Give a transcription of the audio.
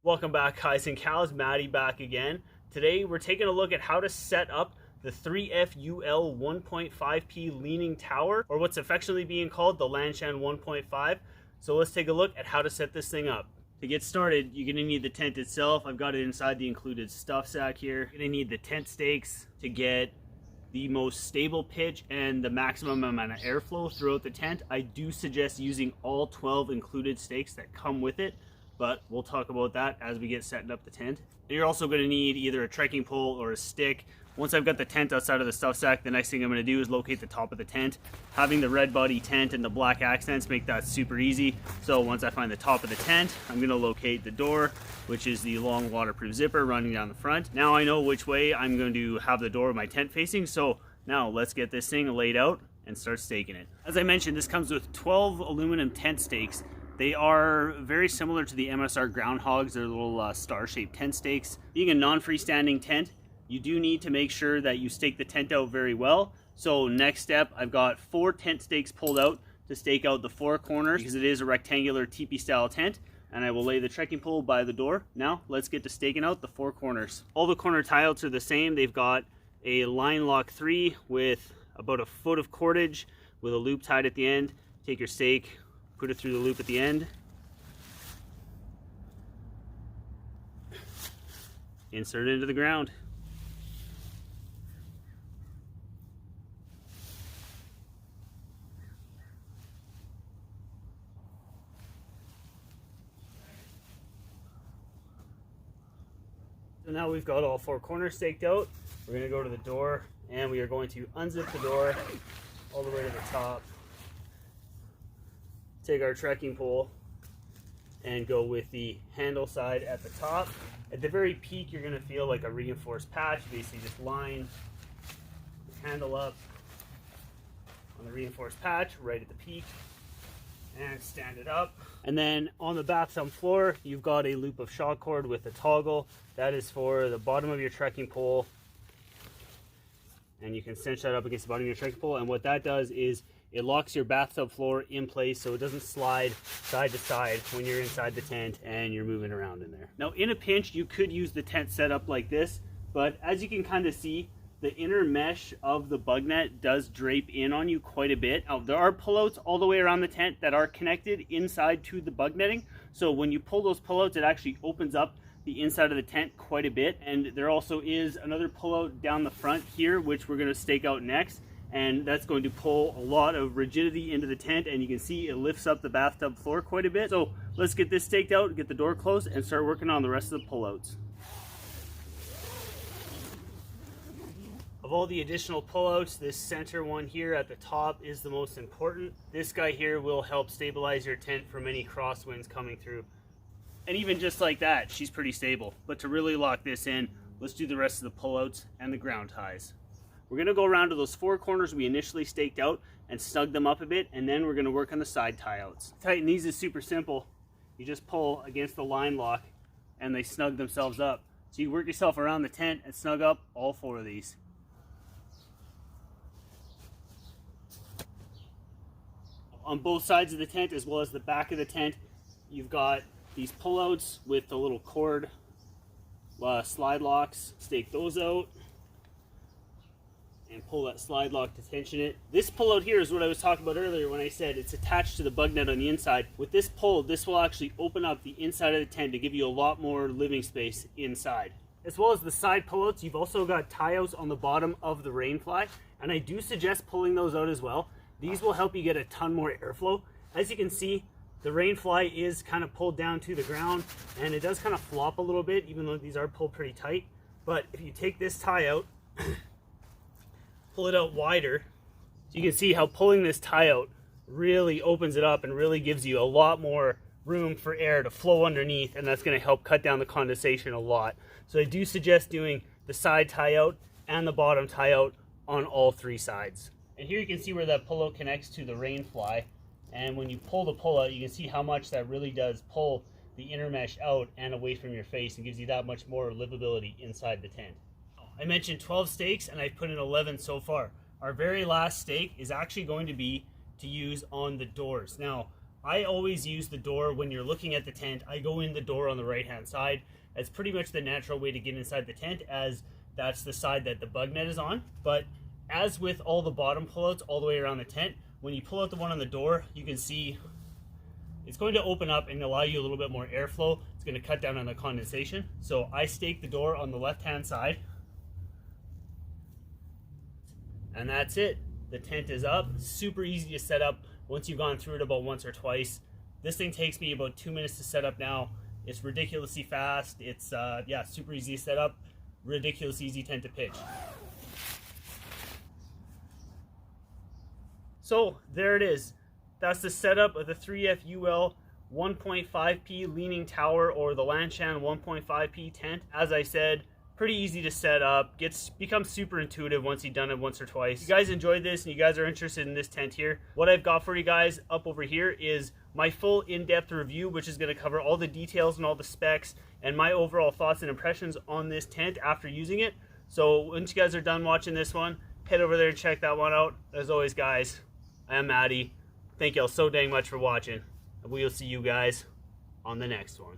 Welcome back, guys and cows. Matty back again. Today we're taking a look at how to set up the 3FUL 1.5P leaning tower, or what's affectionately being called the Lanshan 1.5. So let's take a look at how to set this thing up. To get started, you're going to need the tent itself. I've got it inside the included stuff sack here. You're going to need the tent stakes to get the most stable pitch and the maximum amount of airflow throughout the tent. I do suggest using all 12 included stakes that come with it, but we'll talk about that as we get setting up the tent. And you're also going to need either a trekking pole or a stick. Once I've got the tent outside of the stuff sack, the next thing I'm going to do is locate the top of the tent. Having the red body tent and the black accents make that super easy. So once I find the top of the tent, I'm going to locate the door, which is the long waterproof zipper running down the front. Now I know which way I'm going to have the door of my tent facing, so now let's get this thing laid out and start staking it. As I mentioned, this comes with 12 aluminum tent stakes. They are very similar to the MSR Groundhogs. They're little star-shaped tent stakes. Being a non-freestanding tent, you do need to make sure that you stake the tent out very well. So next step, I've got 4 tent stakes pulled out to stake out the 4 corners because it is a rectangular teepee style tent, and I will lay the trekking pole by the door. Now let's get to staking out the 4 corners. All the corner tie-outs are the same. They've got a line lock 3 with about a foot of cordage with a loop tied at the end. Take your stake, put it through the loop at the end, insert it into the ground. So now we've got all 4 corners staked out. We're going to go to the door and we are going to unzip the door all the way to the top. Take our trekking pole and go with the handle side at the top. At the very peak, you're going to feel like a reinforced patch. You basically just line the handle up on the reinforced patch right at the peak and stand it up. And then on the bathtub floor, you've got a loop of shock cord with a toggle. That is for the bottom of your trekking pole. And you can cinch that up against the bottom of your trekking pole. And what that does is it locks your bathtub floor in place so it doesn't slide side to side when you're inside the tent and you're moving around in there. Now in a pinch, you could use the tent set up like this, but as you can kind of see, the inner mesh of the bug net does drape in on you quite a bit. Now there are pullouts all the way around the tent that are connected inside to the bug netting. So when you pull those pullouts, it actually opens up the inside of the tent quite a bit. And there also is another pullout down the front here, which we're gonna stake out next. And that's going to pull a lot of rigidity into the tent, and you can see it lifts up the bathtub floor quite a bit. So let's get this staked out, get the door closed, and start working on the rest of the pullouts. Of all the additional pullouts, this center one here at the top is the most important. This guy here will help stabilize your tent from any crosswinds coming through. And even just like that, she's pretty stable. But to really lock this in, let's do the rest of the pullouts and the ground ties. We're going to go around to those 4 corners we initially staked out and snug them up a bit, and then we're going to work on the side tie-outs. Tighten these is super simple. You just pull against the line lock and they snug themselves up. So you work yourself around the tent and snug up all 4 of these. On both sides of the tent as well as the back of the tent, you've got these pullouts with the little cord slide locks. Stake those out and pull that slide lock to tension it. This pullout here is what I was talking about earlier when I said it's attached to the bug net on the inside. With this pull, this will actually open up the inside of the tent to give you a lot more living space inside. As well as the side pullouts, you've also got tie-outs on the bottom of the rainfly, and I do suggest pulling those out as well. These will help you get a ton more airflow. As you can see, the rainfly is kind of pulled down to the ground, and it does kind of flop a little bit, even though these are pulled pretty tight. But if you take this tie out, pull it out wider, so you can see how pulling this tie out really opens it up and really gives you a lot more room for air to flow underneath, and that's going to help cut down the condensation a lot. So I do suggest doing the side tie out and the bottom tie out on all 3 sides. And here you can see where that pullout connects to the rainfly, and when you pull the pullout, you can see how much that really does pull the inner mesh out and away from your face and gives you that much more livability inside the tent. I mentioned 12 stakes and I've put in 11 so far. Our very last stake is actually going to be to use on the doors. Now, I always use the door when you're looking at the tent. I go in the door on the right hand side. It's pretty much the natural way to get inside the tent, as that's the side that the bug net is on. But as with all the bottom pullouts all the way around the tent, when you pull out the one on the door, you can see it's going to open up and allow you a little bit more airflow. It's going to cut down on the condensation. So I stake the door on the left hand side, and that's it. The tent is up. Super easy to set up once you've gone through it about once or twice. This thing takes me about 2 minutes to set up now. It's ridiculously fast. It's yeah, super easy to set up. Ridiculously easy tent to pitch. So there it is. That's the setup of the 3FUL 1.5P leaning tower, or the Lanshan 1.5P tent. As I said, pretty easy to set up. Becomes super intuitive once you've done it once or twice. If you guys enjoyed this and you guys are interested in this tent here, what I've got for you guys up over here is my full in-depth review, which is going to cover all the details and all the specs and my overall thoughts and impressions on this tent after using it. So once you guys are done watching this one, head over there and check that one out. As always, guys, I am Matty. Thank you all so dang much for watching. And we'll see you guys on the next one.